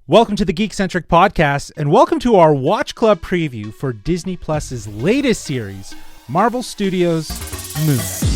Welcome to the Geekcentric podcast, and welcome to our Watch Club preview for Disney Plus's latest series, Marvel Studios' Moon Knight.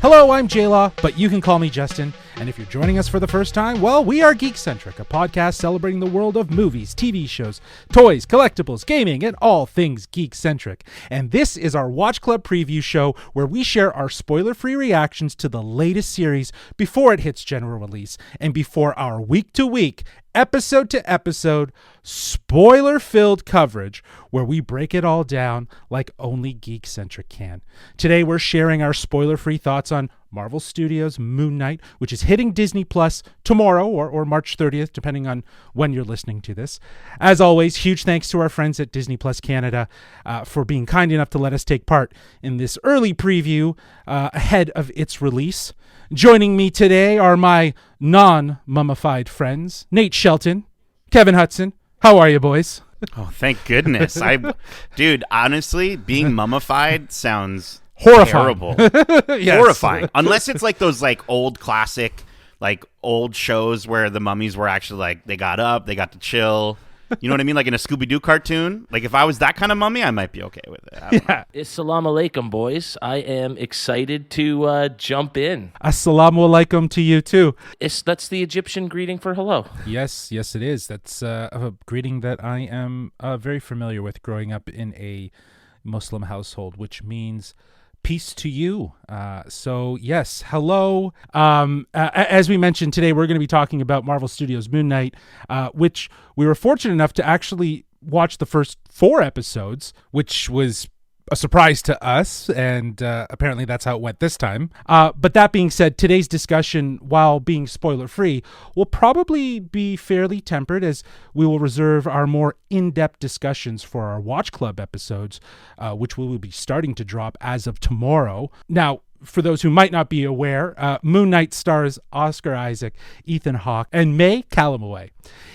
Hello, I'm J-Law, but you can call me Justin. And if you're joining us for the first time, well, we are Geekcentric, a podcast celebrating the world of movies, TV shows, toys, collectibles, gaming, and all things geek-centric. And this is our Watch Club preview show where we share our spoiler-free reactions to the latest series before it hits general release and before our week-to-week, episode-to-episode, spoiler-filled coverage where we break it all down like only Geekcentric can. Today, we're sharing our spoiler-free thoughts on Marvel Studios' Moon Knight, which is hitting Disney Plus tomorrow or March 30th, depending on when you're listening to this. As always, huge thanks to our friends at Disney Plus Canada for being kind enough to let us take part in this early preview ahead of its release. Joining me today are my non-mummified friends, Nate Shelton, Kevin Hudson. How are you, boys? Oh, thank goodness. Dude, honestly, being mummified sounds horrifying. Terrible. Yes. Horrifying. Unless it's like those like old classic, like old shows where the mummies were actually like, they got up, they got to chill. You know what I mean? Like in a Scooby-Doo cartoon. Like if I was that kind of mummy, I might be okay with it. Yeah. Assalamu alaikum, boys. I am excited to jump in. Assalamu alaikum to you too. That's the Egyptian greeting for hello. Yes, it is. That's a greeting that I am very familiar with growing up in a Muslim household, which means peace to you. So yes, hello. As we mentioned today, we're going to be talking about Marvel Studios' Moon Knight, which we were fortunate enough to actually watch the first 4 episodes, which was a surprise to us, and apparently that's how it went this time. But that being said, today's discussion, while being spoiler-free, will probably be fairly tempered, as we will reserve our more in-depth discussions for our Watch Club episodes, which we will be starting to drop as of tomorrow. Now, for those who might not be aware, Moon Knight stars Oscar Isaac, Ethan Hawke, and May Calamawy.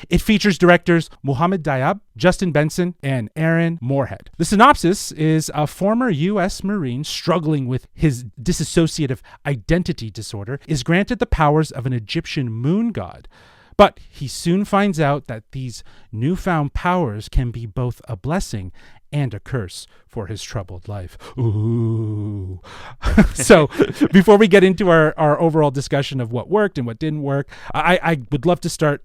It features directors Mohamed Diab, Justin Benson, and Aaron Moorhead. The synopsis is a former U.S. Marine struggling with his dissociative identity disorder is granted the powers of an Egyptian moon god. But he soon finds out that these newfound powers can be both a blessing and a curse for his troubled life. Ooh. So before we get into our overall discussion of what worked and what didn't work, I would love to start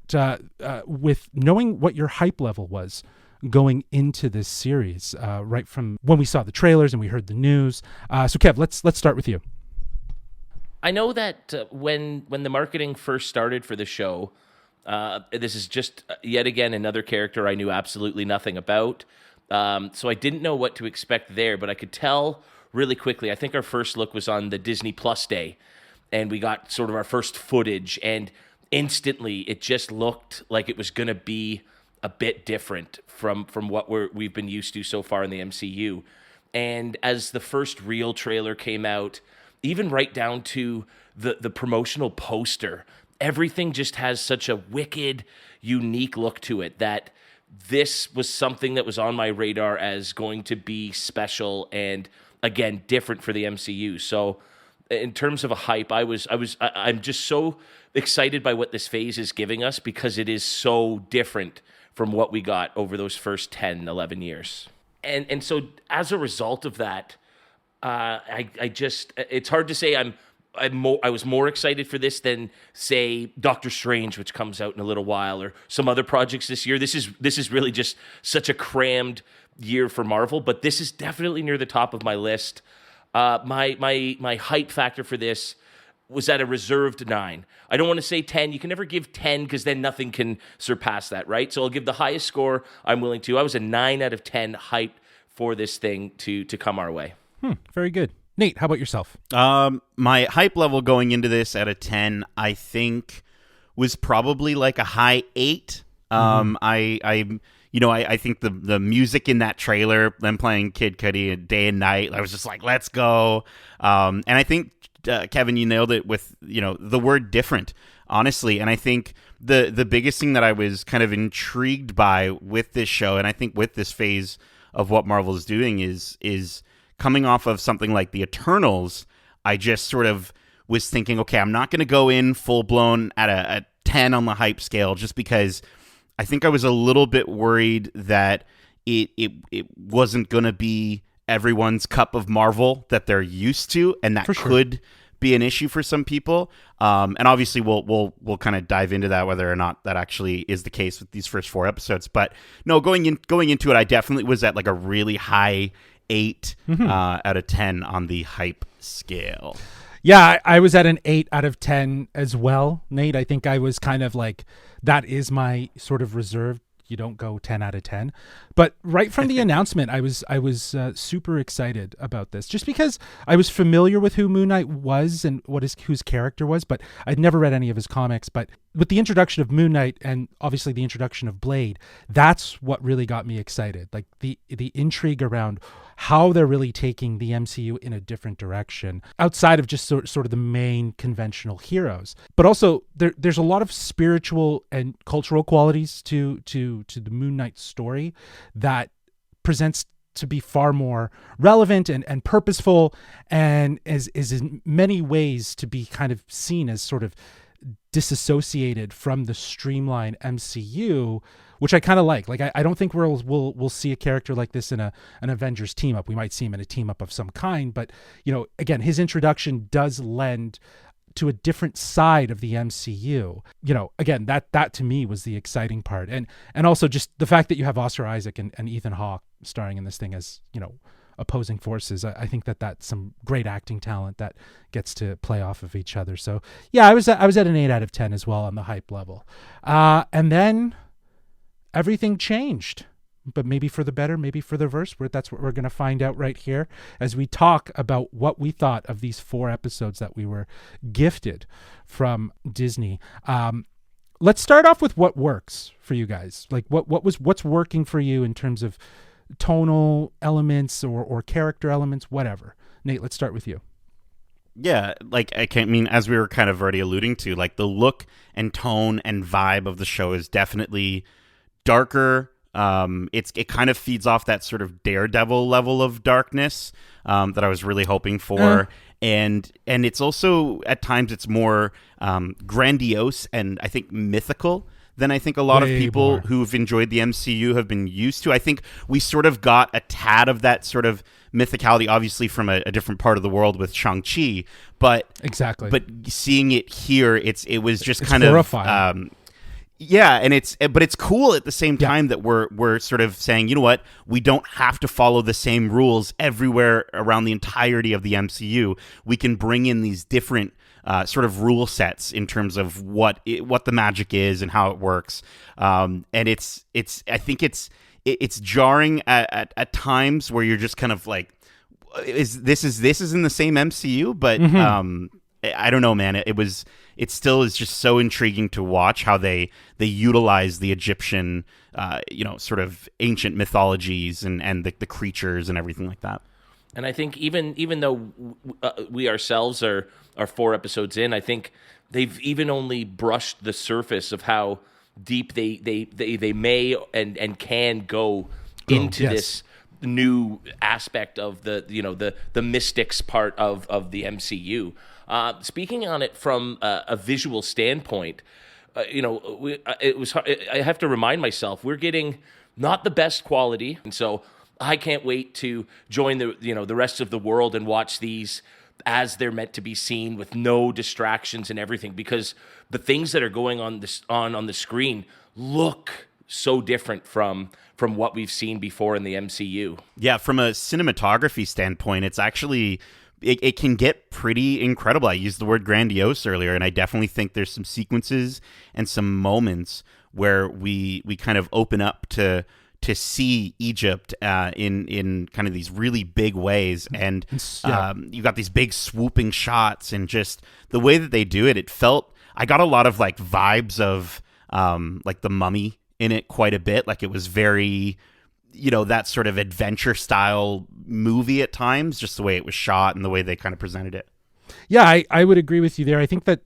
with knowing what your hype level was going into this series, right from when we saw the trailers and we heard the news. So Kev, let's start with you. I know that when the marketing first started for the show, this is just yet again another character I knew absolutely nothing about. So I didn't know what to expect there, but I could tell really quickly. I think our first look was on the Disney Plus day, and we got sort of our first footage, and instantly it just looked like it was going to be a bit different from what we've been used to so far in the MCU. And as the first real trailer came out, even right down to the promotional poster, everything just has such a wicked, unique look to it that this was something that was on my radar as going to be special and, again, different for the MCU. So in terms of a hype, I'm just so excited by what this phase is giving us because it is so different from what we got over those first 10, 11 years. And so as a result of that, it's hard to say I was more excited for this than, say, Doctor Strange, which comes out in a little while, or some other projects this year. This is really just such a crammed year for Marvel, but this is definitely near the top of my list. My hype factor for this was at a reserved 9. I don't want to say 10. You can never give 10 because then nothing can surpass that, right? So I'll give the highest score I'm willing to. I was a 9 out of 10 hype for this thing to come our way. Very good. Nate, how about yourself? My hype level going into this at a 10, I think, was probably like a high 8. I think the music in that trailer, them playing Kid Cudi day and night, I was just like, let's go. And I think, Kevin, you nailed it with, the word different, honestly. And I think the biggest thing that I was kind of intrigued by with this show, and I think with this phase of what Marvel is doing, is coming off of something like the Eternals. I just sort of was thinking, okay, I'm not going to go in full blown at a 10 on the hype scale, just because I think I was a little bit worried that it wasn't going to be everyone's cup of Marvel that they're used to, and that could be an issue for some people. And obviously we'll kind of dive into that, whether or not that actually is the case with these first 4 episodes. But no, going into it, I definitely was at like a really high 8 out of 10 on the hype scale. Yeah, I was at an 8 out of 10 as well, Nate. I think I was kind of like, that is my sort of reserved. You don't go 10 out of 10. But right from the announcement, I was super excited about this, just because I was familiar with who Moon Knight was and whose character was, but I'd never read any of his comics. But with the introduction of Moon Knight and obviously the introduction of Blade, that's what really got me excited. Like the intrigue around how they're really taking the MCU in a different direction outside of just sort of the main conventional heroes. But also there's a lot of spiritual and cultural qualities to the Moon Knight story that presents to be far more relevant and purposeful, and is in many ways to be kind of seen as sort of disassociated from the streamlined MCU, which I kind of like. Like I don't think we'll see a character like this in an Avengers team up. We might see him in a team up of some kind, but again, his introduction does lend to a different side of the MCU. Again, that to me was the exciting part, and also just the fact that you have Oscar Isaac and Ethan Hawke starring in this thing as opposing forces. I think that's some great acting talent that gets to play off of each other. So yeah, I was at an 8 out of 10 as well on the hype level, and then everything changed. But maybe for the better, maybe for the worse. That's what we're going to find out right here as we talk about what we thought of these 4 episodes that we were gifted from Disney. Let's start off with what works for you guys. Like what's working for you in terms of tonal elements or character elements, whatever. Nate, let's start with you. Yeah, like as we were kind of already alluding to, like the look and tone and vibe of the show is definitely darker. It kind of feeds off that sort of Daredevil level of darkness that I was really hoping for, and it's also at times it's more grandiose and I think mythical than I think a lot of people who've enjoyed the MCU have been used to. I think we sort of got a tad of that sort of mythicality, obviously from a different part of the world with Shang-Chi, but exactly. But seeing it here, it was just it's kind horrifying. of. Yeah, and it's cool at the same time that we're sort of saying, you know what, we don't have to follow the same rules everywhere around the entirety of the MCU. We can bring in these different sort of rule sets in terms of what the magic is and how it works. And I think it's jarring at times where you're just kind of like, is this in the same MCU? But I don't know, man. It still is just so intriguing to watch how they utilize the Egyptian, sort of ancient mythologies and the creatures and everything like that. And I think even though we ourselves are 4 episodes in, I think they've even only brushed the surface of how deep they may and can go into this new aspect of the mystics part of the MCU. Speaking on it from a visual standpoint, it was hard. I have to remind myself we're getting not the best quality, and so I can't wait to join the rest of the world and watch these as they're meant to be seen with no distractions and everything, because the things that are going on the screen look so different from what we've seen before in the MCU. Yeah, from a cinematography standpoint, it's actually it can get pretty incredible. I used the word grandiose earlier, and I definitely think there's some sequences and some moments where we kind of open up to see Egypt in kind of these really big ways, and you got these big swooping shots, and just the way that they do it, I got a lot of like vibes of like The Mummy in it quite a bit. Like it was very, that sort of adventure style movie at times, just the way it was shot and the way they kind of presented it. Yeah, I would agree with you there. I think that,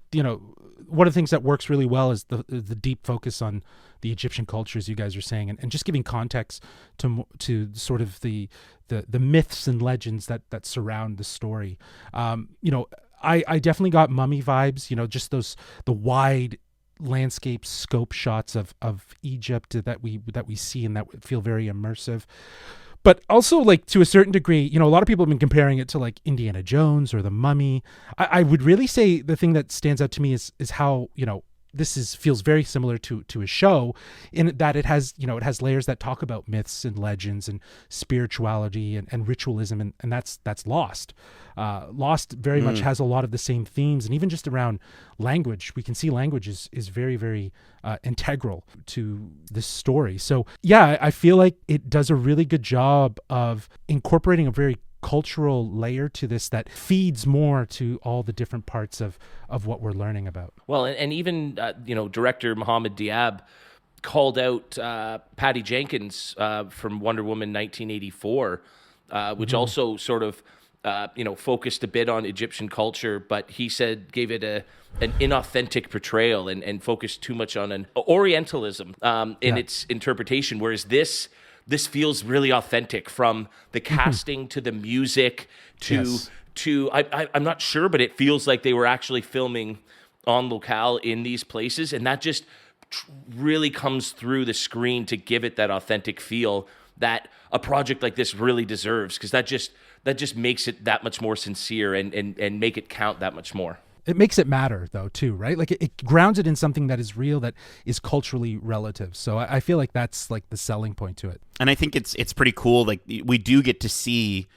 one of the things that works really well is the deep focus on the Egyptian culture, as you guys are saying, and just giving context to sort of the myths and legends that surround the story. I definitely got Mummy vibes, just the wide landscape scope shots of Egypt that we see and that feel very immersive. But also, like, to a certain degree, a lot of people have been comparing it to like Indiana Jones or The Mummy. I would really say the thing that stands out to me is how, this feels very similar to a show in that it has layers that talk about myths and legends and spirituality and ritualism, and that's Lost. Lost very much has a lot of the same themes, and even just around language, we can see language is very, very integral to this story. So yeah, I feel like it does a really good job of incorporating a very cultural layer to this that feeds more to all the different parts of what we're learning about. Well, and even director Mohammed Diab called out Patty Jenkins from Wonder Woman 1984, which also sort of focused a bit on Egyptian culture, but he said gave it an inauthentic portrayal and focused too much on an Orientalism in its interpretation, whereas this feels really authentic, from the casting to the music to I'm not sure, but it feels like they were actually filming on locale in these places, and that just really comes through the screen to give it that authentic feel that a project like this really deserves, because that just makes it that much more sincere and make it count that much more. It makes it matter, though, too, right? Like it grounds it in something that is real, that is culturally relative. So I feel like that's like the selling point to it. And I think it's pretty cool. Like, we do get to see,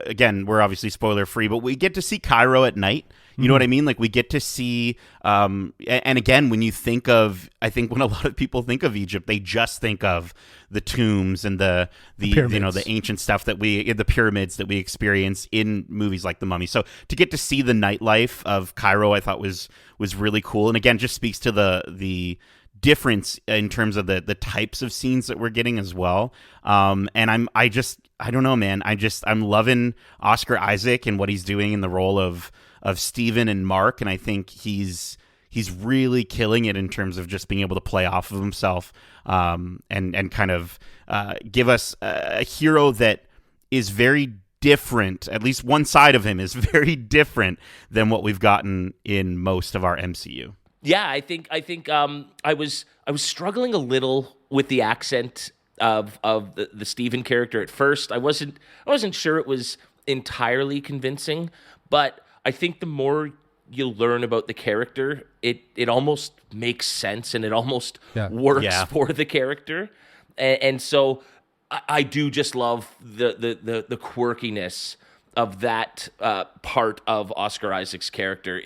again, we're obviously spoiler free, but we get to see Cairo at night. You know what I mean? Like, we get to see, and again, when you think of, I think when a lot of people think of Egypt, they just think of the tombs and the the ancient stuff the pyramids that we experience in movies like The Mummy. So to get to see the nightlife of Cairo, I thought was really cool, and again, just speaks to the difference in terms of the types of scenes that we're getting as well. And I don't know, man. I'm loving Oscar Isaac and what he's doing in the role of Steven and Mark, and I think he's really killing it in terms of just being able to play off of himself, and kind of give us a hero that is very different. At least one side of him is very different than what we've gotten in most of our MCU. Yeah, I think I was struggling a little with the accent of the Steven character at first. I wasn't sure it was entirely convincing, but I think the more you learn about the character, it almost makes sense, and it almost works for the character. And so I do just love the quirkiness of that part of Oscar Isaac's character.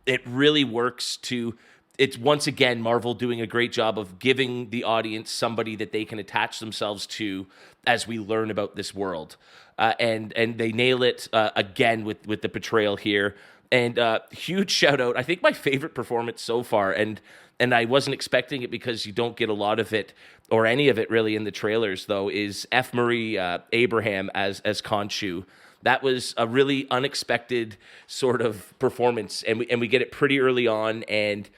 It really works to... It's once again Marvel doing a great job of giving the audience somebody that they can attach themselves to as we learn about this world. And they nail it again with the portrayal here. And huge shout out. I think my favorite performance so far, and I wasn't expecting it because you don't get a lot of it or any of it really in the trailers, though, is F. Murray Abraham as Khonshu. That was a really unexpected sort of performance, and we get it pretty early on, and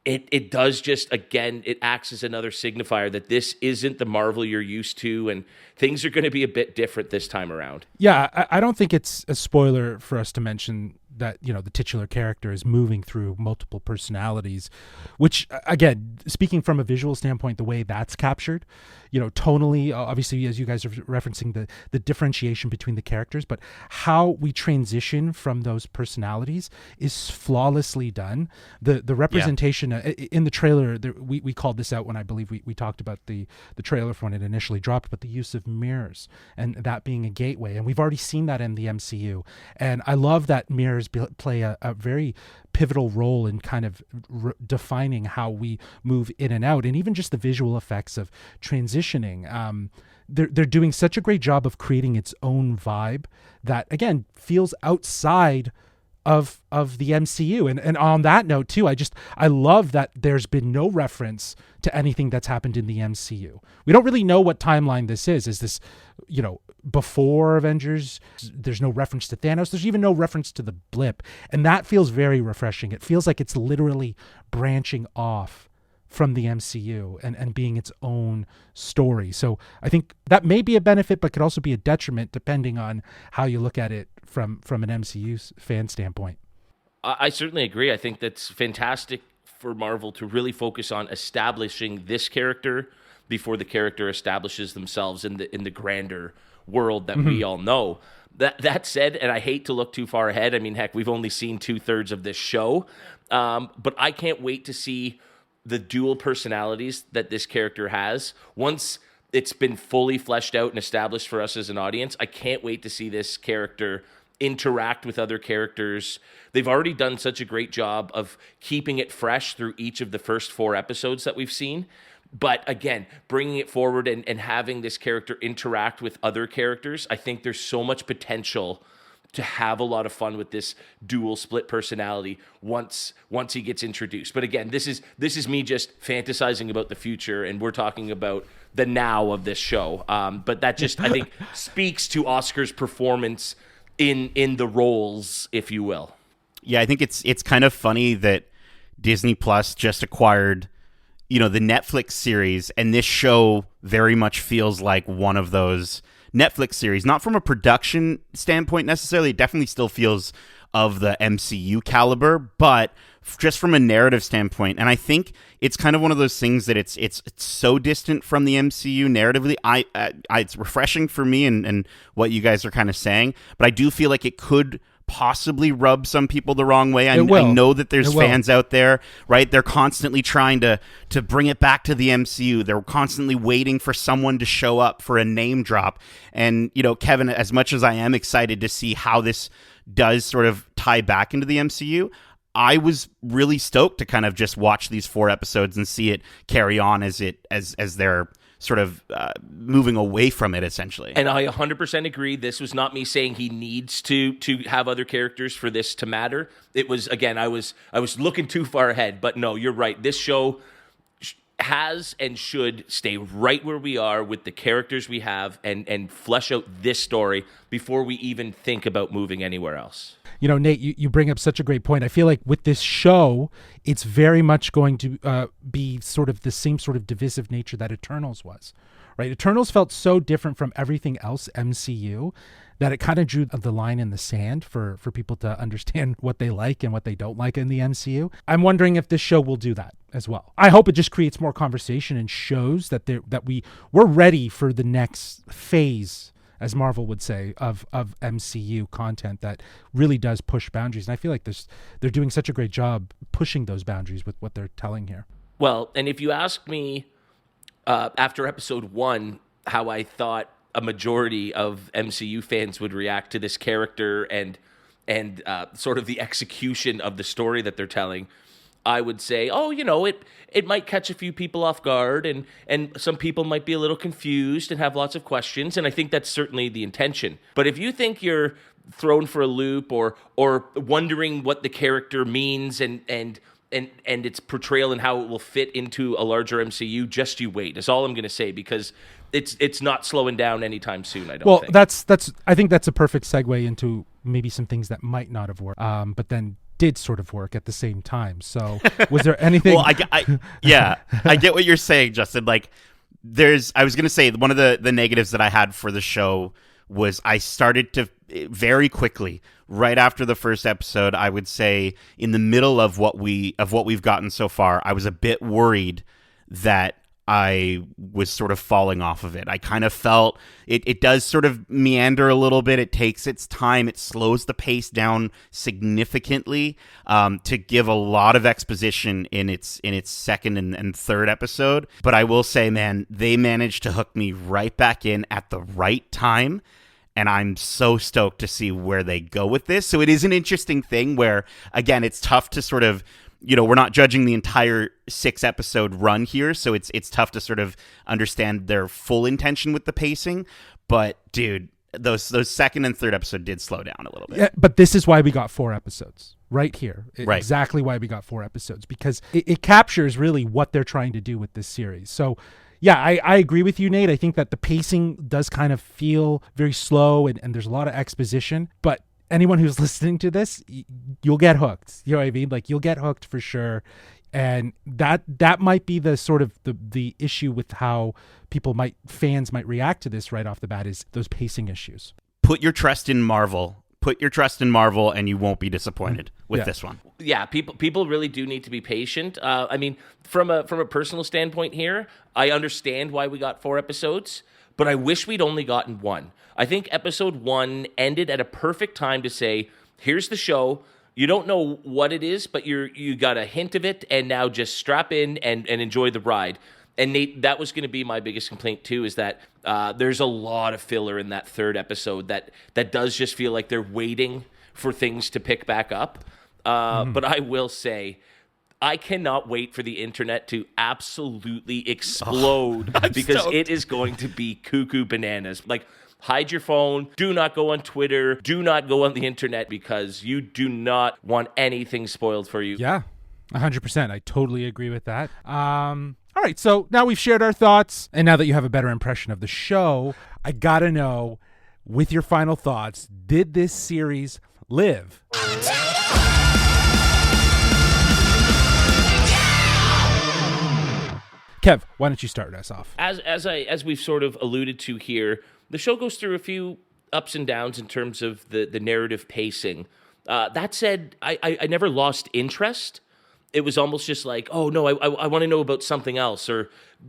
it does just, again, it acts as another signifier that this isn't the Marvel you're used to, and things are going to be a bit different this time around. Yeah, I don't think it's a spoiler for us to mention that, the titular character is moving through multiple personalities, which, again, speaking from a visual standpoint, the way that's captured, tonally, obviously, as you guys are referencing the differentiation between the characters, but how we transition from those personalities is flawlessly done. The representation in the trailer, we called this out when I believe we talked about the trailer for when it initially dropped, but the use of mirrors and that being a gateway. And we've already seen that in the MCU. And I love that mirrors play a very pivotal role in kind of defining how we move in and out, and even just the visual effects of transitioning. They're doing such a great job of creating its own vibe that, again, feels outside of the MCU. And on that note too, I love that there's been no reference to anything that's happened in the MCU. We don't really know what timeline this is. Is this, before Avengers. There's no reference to Thanos. There's even no reference to the blip. And that feels very refreshing. It feels like it's literally branching off from the MCU and being its own story. So I think that may be a benefit, but could also be a detriment depending on how you look at it from an MCU fan standpoint. I certainly agree. I think that's fantastic for Marvel to really focus on establishing this character before the character establishes themselves in the grander world that we all know. That said, and I hate to look too far ahead. I mean, heck, we've only seen 2/3 of this show, but I can't wait to see the dual personalities that this character has. Once it's been fully fleshed out and established for us as an audience, I can't wait to see this character interact with other characters. They've already done such a great job of keeping it fresh through each of the first 4 episodes that we've seen. But again, bringing it forward and having this character interact with other characters, I think there's so much potential to have a lot of fun with this dual split personality once he gets introduced. But again, this is me just fantasizing about the future, and we're talking about the now of this show. But that just, I think, speaks to Oscar's performance in the roles, if you will. Yeah, I think it's kind of funny that Disney Plus just acquired, the Netflix series, and this show very much feels like one of those Netflix series. Not from a production standpoint necessarily, it definitely still feels of the MCU caliber, but just from a narrative standpoint. And I think it's kind of one of those things that it's so distant from the MCU narratively. It's refreshing for me and what you guys are kind of saying, but I do feel like it could possibly rub some people the wrong way. I know that there's fans out there, right? They're constantly trying to bring it back to the MCU. They're constantly waiting for someone to show up for a name drop. And, Kevin, as much as I am excited to see how this does sort of tie back into the MCU, I was really stoked to kind of just watch these 4 episodes and see it carry on as they're sort of moving away from it, essentially. And I 100% agree. This was not me saying he needs to have other characters for this to matter. It was, again, I was looking too far ahead. But no, you're right. This show has and should stay right where we are with the characters we have and flesh out this story before we even think about moving anywhere else. Nate, you bring up such a great point. I feel like with this show, it's very much going to be sort of the same sort of divisive nature that Eternals was, right? Eternals felt so different from everything else MCU that it kind of drew the line in the sand for people to understand what they like and what they don't like in the MCU. I'm wondering if this show will do that as well. I hope it just creates more conversation and shows that we're ready for the next phase, as Marvel would say, of MCU content that really does push boundaries. And I feel like they're doing such a great job pushing those boundaries with what they're telling here. Well, and if you ask me after episode 1 how I thought a majority of MCU fans would react to this character and sort of the execution of the story that they're telling, I would say, it might catch a few people off guard and some people might be a little confused and have lots of questions. And I think that's certainly the intention. But if you think you're thrown for a loop or wondering what the character means and its portrayal and how it will fit into a larger MCU, just you wait. That's all I'm going to say, because it's not slowing down anytime soon, I don't think. Well, I think that's a perfect segue into maybe some things that might not have worked, but then did sort of work at the same time. So was there anything? Well, I get what you're saying, Justin. Like, I was going to say, one of the negatives that I had for the show was I started to very quickly, right after the first episode, I would say in the middle of what we've gotten so far, I was a bit worried that I was sort of falling off of it. I kind of felt it does sort of meander a little bit. It takes its time. It slows the pace down significantly to give a lot of exposition in its second and third episode. But I will say, man, they managed to hook me right back in at the right time. And I'm so stoked to see where they go with this. So it is an interesting thing where, again, it's tough to sort of, we're not judging the entire 6-episode run here, so it's tough to sort of understand their full intention with the pacing. But dude, those second and third episode did slow down a little bit. Yeah, but this is why we got 4 episodes right here. Right. Exactly why we got 4 episodes, because it captures really what they're trying to do with this series. So Yeah, I agree with you, Nate. I think that the pacing does kind of feel very slow and there's a lot of exposition, but anyone who's listening to this, you'll get hooked. You know what I mean? Like, you'll get hooked for sure. And that might be the sort of the issue with how fans might react to this right off the bat, is those pacing issues. Put your trust in Marvel. Put your trust in Marvel, and you won't be disappointed with this one. Yeah, people really do need to be patient. I mean, from a personal standpoint here, I understand why we got 4 episodes, but I wish we'd only gotten 1. I think episode 1 ended at a perfect time to say, here's the show. You don't know what it is, but you got a hint of it, and now just strap in and enjoy the ride. And Nate, that was going to be my biggest complaint too, is that there's a lot of filler in that 3rd episode that does just feel like they're waiting for things to pick back up. But I will say, I cannot wait for the internet to absolutely explode because it is going to be cuckoo bananas. Like, hide your phone. Do not go on Twitter. Do not go on the internet, because you do not want anything spoiled for you. Yeah, 100%. I totally agree with that. All right, so now we've shared our thoughts, and now that you have a better impression of the show, I gotta know, with your final thoughts, did this series live? Kev, why don't you start us off? As we've sort of alluded to here, the show goes through a few ups and downs in terms of the narrative pacing. That said, I never lost interest. It was almost just like, oh, no, I want to know about something else, or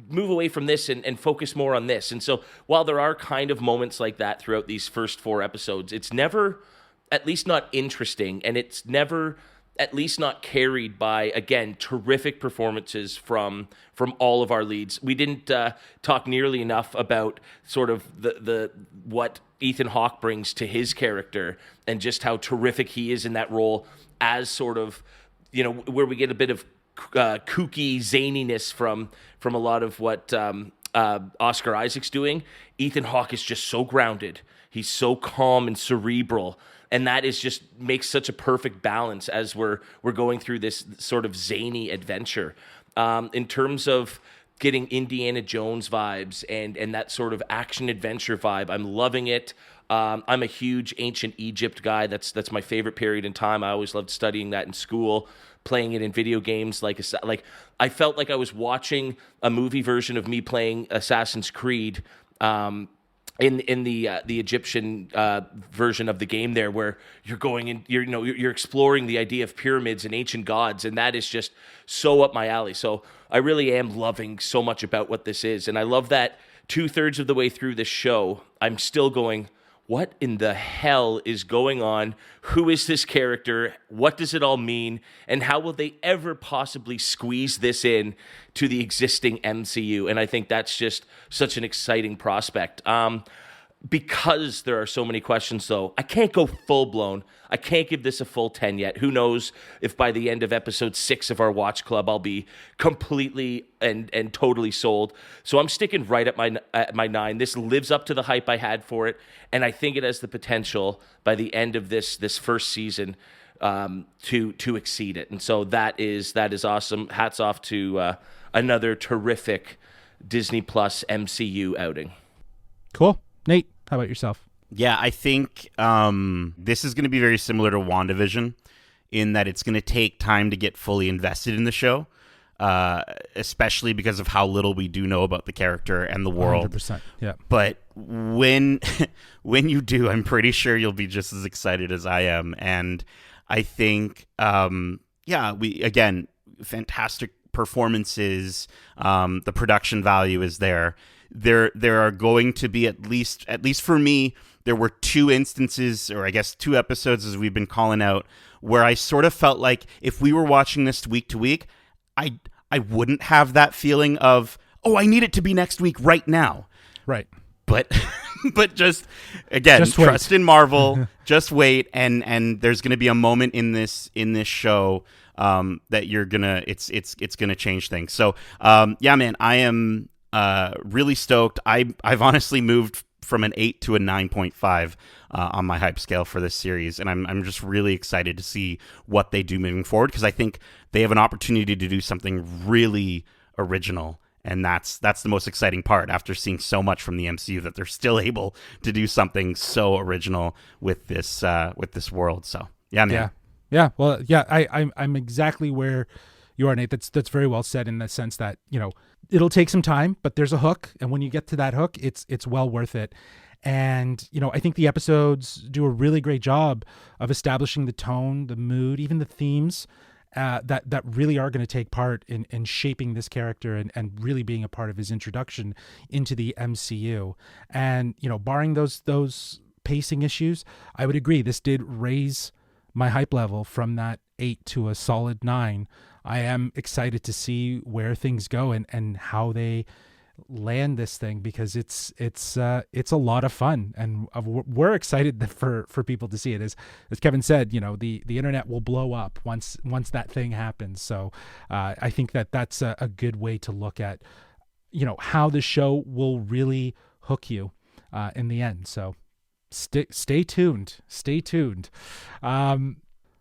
move away from this and focus more on this. And so while there are kind of moments like that throughout these first 4 episodes, it's never, at least not interesting, and it's never, at least not carried by, again, terrific performances from all of our leads. We didn't talk nearly enough about sort of the what Ethan Hawke brings to his character, and just how terrific he is in that role as sort of, you know, where we get a bit of kooky zaniness from a lot of what Oscar Isaac's doing. Ethan Hawke is just so grounded. He's so calm and cerebral, and that is just makes such a perfect balance as we're going through this sort of zany adventure. In terms of getting Indiana Jones vibes and that sort of action adventure vibe, I'm loving it. I'm a huge ancient Egypt guy. That's my favorite period in time. I always loved studying that in school, playing it in video games. Like I felt like I was watching a movie version of me playing Assassin's Creed in the Egyptian version of the game there, where you're going in, you're exploring the idea of pyramids and ancient gods, and that is just so up my alley. So I really am loving so much about what this is, and I love that 2/3 of the way through this show, I'm still going, what in the hell is going on? Who is this character? What does it all mean? And how will they ever possibly squeeze this in to the existing MCU? And I think that's just such an exciting prospect. Because there are so many questions, though, I can't go full-blown. I can't give this a full 10 yet. Who knows if by the end of episode 6 of our Watch Club, I'll be completely and totally sold. So I'm sticking right at my 9. This lives up to the hype I had for it, and I think it has the potential by the end of this first season to exceed it. And so that is awesome. Hats off to another terrific Disney Plus MCU outing. Cool. Nate, how about yourself? Yeah, I think this is going to be very similar to WandaVision in that it's going to take time to get fully invested in the show, especially because of how little we do know about the character and the world. 100%, yeah. But when you do, I'm pretty sure you'll be just as excited as I am. And I think, we again, fantastic performances. The production value is there. There are going to be at least for me, there were 2 instances, or I guess 2 episodes, as we've been calling out, where I sort of felt like if we were watching this week to week, I wouldn't have that feeling of, oh, I need it to be next week right now. Right. But just again, trust in Marvel. Just wait, and there's going to be a moment in this show that you're gonna it's gonna change things. So man, I am really stoked. I've honestly moved from an 8 to a 9.5 on my hype scale for this series, and I'm just really excited to see what they do moving forward, because I think they have an opportunity to do something really original And that's the most exciting part after seeing so much from the MCU, that they're still able to do something so original with this world. So yeah, man. Yeah. Well, yeah, I'm exactly where you are, Nate. That's very well said, in the sense that, it'll take some time, but there's a hook, and when you get to that hook, it's well worth it. And I think the episodes do a really great job of establishing the tone, the mood, even the themes that really are going to take part in shaping this character and really being a part of his introduction into the MCU. And barring those pacing issues, I would agree this did raise my hype level from that 8 to a solid 9. I am excited to see where things go and how they land this thing, because it's a lot of fun, and we're excited for people to see it. As Kevin said, the internet will blow up once that thing happens. So I think that's a good way to look at how the show will really hook you in the end. So stay tuned.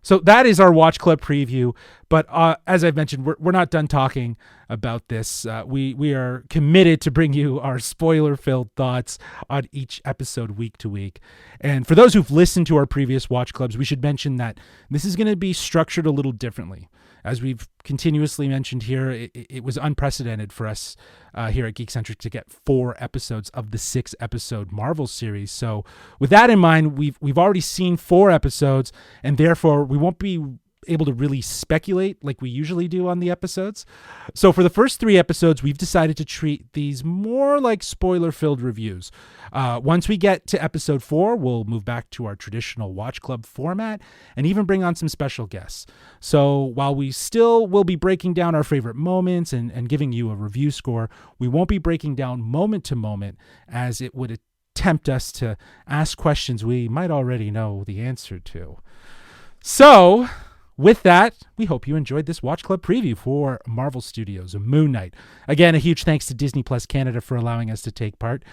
So that is our Watch Club preview. But as I've mentioned, we're not done talking about this. We are committed to bring you our spoiler-filled thoughts on each episode week to week. And for those who've listened to our previous Watch Clubs, we should mention that this is going to be structured a little differently. As we've continuously mentioned here, it was unprecedented for us here at Geekcentric to get 4 episodes of the 6-episode Marvel series. So with that in mind, we've already seen 4 episodes, and therefore we won't be able to really speculate like we usually do on the episodes. So for the first 3 episodes, we've decided to treat these more like spoiler-filled reviews. Once we get to episode 4, we'll move back to our traditional Watch Club format and even bring on some special guests. So while we still will be breaking down our favorite moments and giving you a review score, we won't be breaking down moment to moment, as it would tempt us to ask questions we might already know the answer to. So with that, we hope you enjoyed this Watch Club preview for Marvel Studios' Moon Knight. Again, a huge thanks to Disney Plus Canada for allowing us to take part.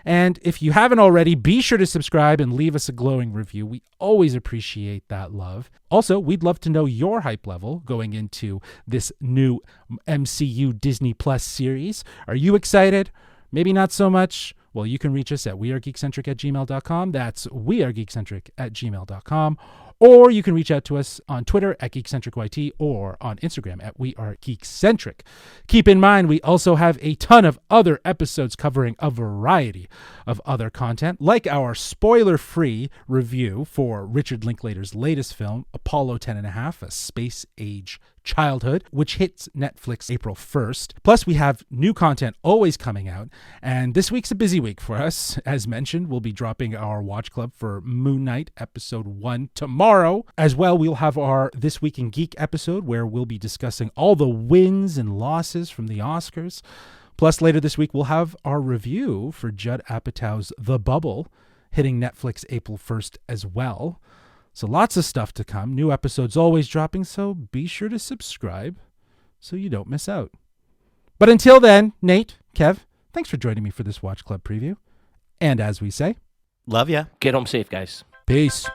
And if you haven't already, be sure to subscribe and leave us a glowing review. We always appreciate that love. Also, we'd love to know your hype level going into this new MCU Disney Plus series. Are you excited? Maybe not so much. Well, you can reach us at wearegeekcentric@gmail.com. That's wearegeekcentric@gmail.com. Or you can reach out to us on Twitter at GeekcentricYT or on Instagram at WeAreGeekcentric. Keep in mind, we also have a ton of other episodes covering a variety of other content, like our spoiler-free review for Richard Linklater's latest film, Apollo 10.5, A Space Age Childhood, which hits Netflix April 1st. Plus, we have new content always coming out, and this week's a busy week for us. As mentioned, we'll be dropping our Watch Club for Moon Knight Episode 1 tomorrow. As well, we'll have our This Week in Geek episode, where we'll be discussing all the wins and losses from the Oscars. Plus, later this week, we'll have our review for Judd Apatow's The Bubble, hitting Netflix April 1st as well. So lots of stuff to come. New episodes always dropping, so be sure to subscribe so you don't miss out. But until then, Nate, Kev, thanks for joining me for this Watch Club preview. And as we say, Love ya. Get home safe, guys. peace.